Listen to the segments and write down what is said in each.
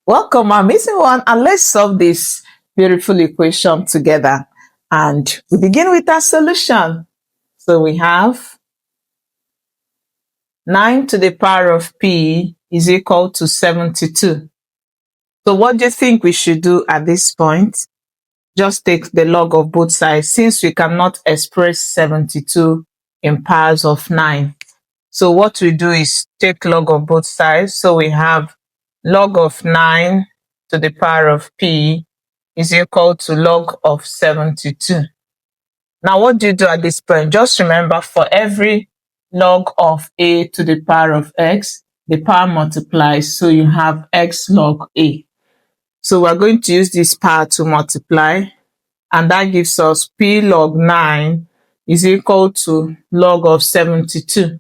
Welcome, amazing one, and let's solve this beautiful equation together. And we begin with our solution. So we have 9 to the power of p is equal to 72. So what do you think we should do at this point? Just take the log of both sides since we cannot express 72 in powers of 9. So what we do is take log of both sides. So we have log of 9 to the power of p is equal to log of 72. Now what do you do at this point? Just remember, for every log of a to the power of x, the power multiplies, so you have x log a. So we're going to use this power to multiply, and that gives us p log 9 is equal to log of 72.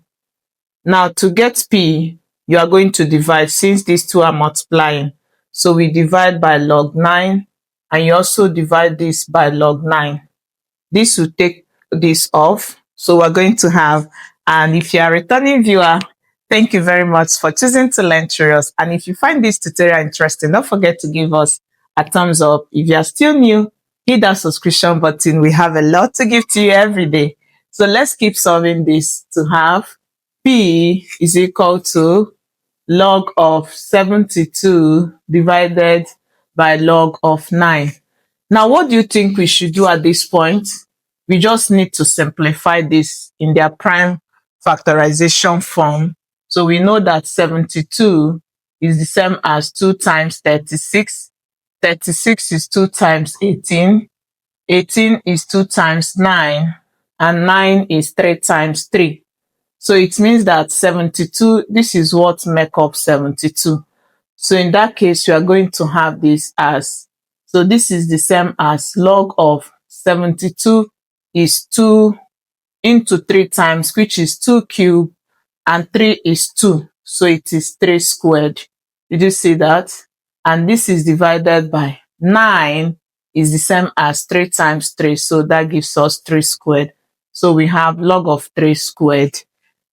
Now to get p, you are going to divide since these two are multiplying. So we divide by log 9, and you also divide this by log 9. This will take this off. So we're going to have, and if you are a returning viewer, thank you very much for choosing to learn through us. And if you find this tutorial interesting, don't forget to give us a thumbs up. If you are still new, hit that subscription button. We have a lot to give to you every day. So let's keep solving this to have p is equal to log of 72 divided by log of 9. Now, what do you think we should do at this point? We just need to simplify this in their prime factorization form. So we know that 72 is the same as 2 times 36. 36 is 2 times 18. 18 is 2 times 9. And 9 is 3 times 3. So it means that 72, this is what make up 72. So in that case, you are going to have this as, so this is the same as log of 72 is 2 into 3 times, which is 2 cubed, and 3 is 2. So it is 3 squared. Did you see that? And this is divided by 9 is the same as 3 times 3. So that gives us 3 squared. So we have log of 3 squared.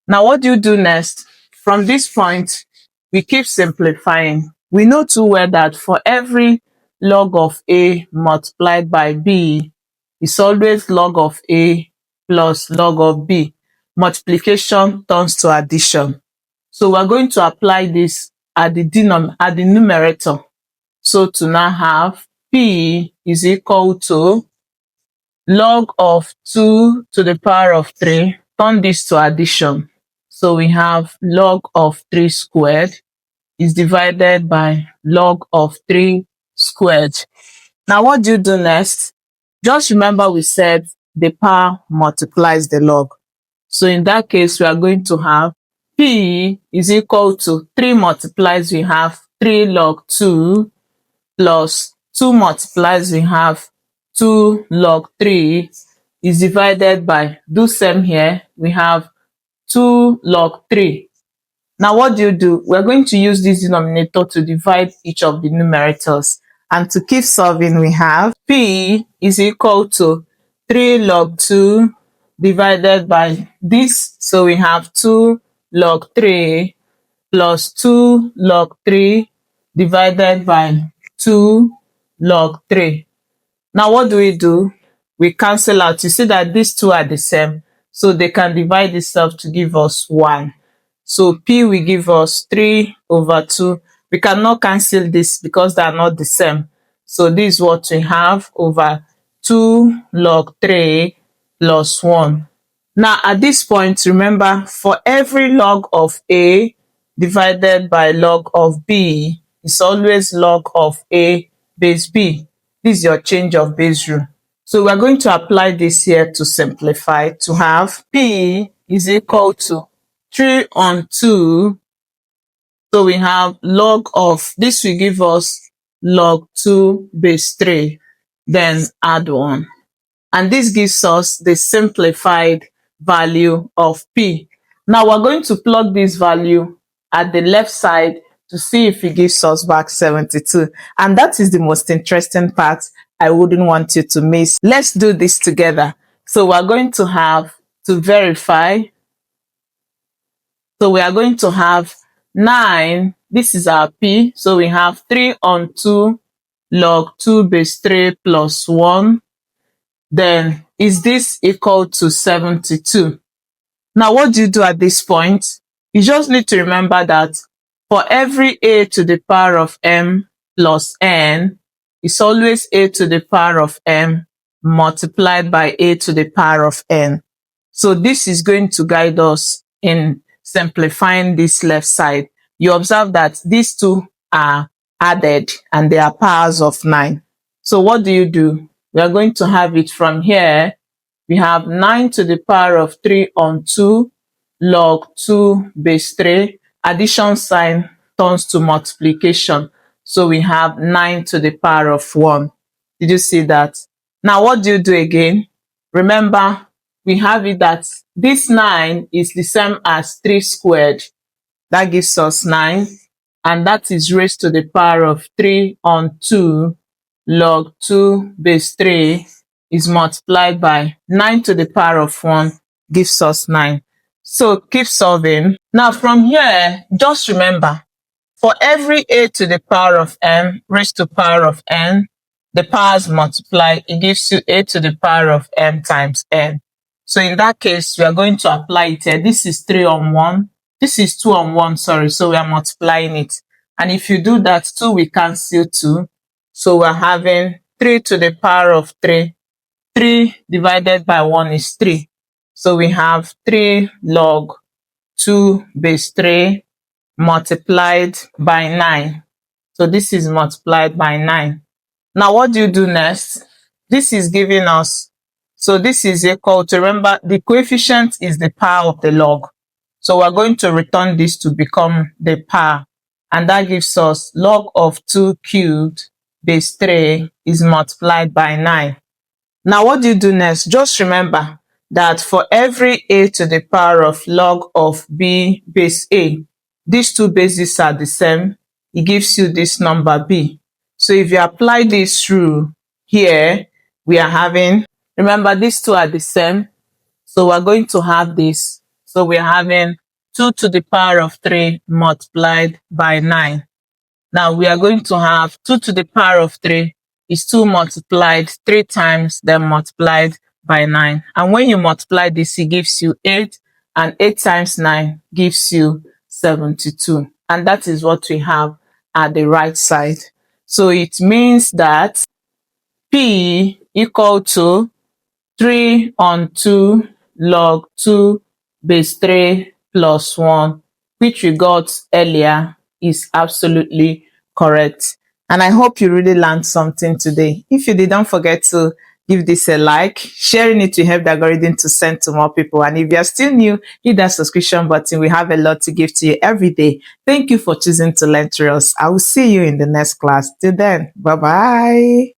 Now, what do you do next? From this point, we keep simplifying. We know too well that for every log of a multiplied by b, it's always log of a plus log of b. Multiplication turns to addition. So we're going to apply this at the numerator. So to now have p is equal to log of 2 to the power of 3. Turn this to addition. So we have log of 3 squared is divided by log of 3 squared. Now what do you do next? Just remember we said the power multiplies the log. So in that case, we are going to have p is equal to 3 multiplies, we have 3 log 2 plus 2 multiplies, we have 2 log 3 is divided by, do same here, we have 2 log 3. Now what do? We're going to use this denominator to divide each of the numerators. And to keep solving, we have p is equal to 3 log 2 divided by this. So we have 2 log 3 plus 2 log 3 divided by 2 log 3. Now what do? We cancel out. You see that these two are the same. So they can divide itself to give us 1. So p will give us 3 over 2. We cannot cancel this because they are not the same. So this is what we have over 2 log 3 plus 1. Now at this point, remember, for every log of a divided by log of b, it's always log of a base b. This is your change of base rule. So we're going to apply this here to simplify to have p is equal to 3 on 2. So we have log of, this will give us log 2 base 3, then add 1. And this gives us the simplified value of p. Now we're going to plug this value at the left side to see if it gives us back 72. And that is the most interesting part I wouldn't want you to miss. Let's do this together. So we're going to have to verify. So we are going to have 9 This is our P. So we have 3 on 2 log 2 base 3 plus 1. Then is this equal to 72? Now, what do you do at this point? You just need to remember that for every a to the power of m plus n, it's always a to the power of m multiplied by a to the power of n. So this is going to guide us in simplifying this left side. You observe that these two are added and they are powers of 9. So what do? We are going to have it from here. We have 9 to the power of 3 on 2 log 2 base 3. Addition sign turns to multiplication. So we have 9 to the power of 1. Did you see that? Now what do you do again? Remember, we have it that this 9 is the same as 3 squared. That gives us 9. And that is raised to the power of 3 on 2 log 2 base 3 is multiplied by 9 to the power of 1 gives us 9. So keep solving. Now from here, just remember, for every a to the power of m raised to power of n, the powers multiply, it gives you a to the power of m times n. So in that case, we are going to apply it here. This is 3 on 1. This is 2 on 1, sorry. So we are multiplying it. And if you do that, 2 we cancel 2. So we're having 3 to the power of 3. 3 divided by 1 is 3. So we have 3 log 2 base 3 multiplied by 9. So this is multiplied by 9. Now what do you do next? This is giving us, so this is equal to, remember, the coefficient is the power of the log. So we're going to return this to become the power. And that gives us log of 2 cubed base 3 is multiplied by 9. Now what do you do next? Just remember that for every a to the power of log of b base a, these two bases are the same. It gives you this number b. So if you apply this rule here, we are having, remember these two are the same. So we're going to have this. So we're having 2 to the power of 3 multiplied by 9. Now we are going to have 2 to the power of 3 is 2 multiplied 3 times, then multiplied by 9. And when you multiply this, it gives you 8. And 8 times 9 gives you 72. And that is what we have at the right side. So it means that P equal to 3 on 2 log 2 base 3 plus 1, which we got earlier, is absolutely correct. And I hope you really learned something today. If you did, don't forget to give this a like. Sharing it will help the algorithm to send to more people. And if you are still new, hit that subscription button. We have a lot to give to you every day. Thank you for choosing to learn through us. I will see you in the next class. Till then, bye-bye.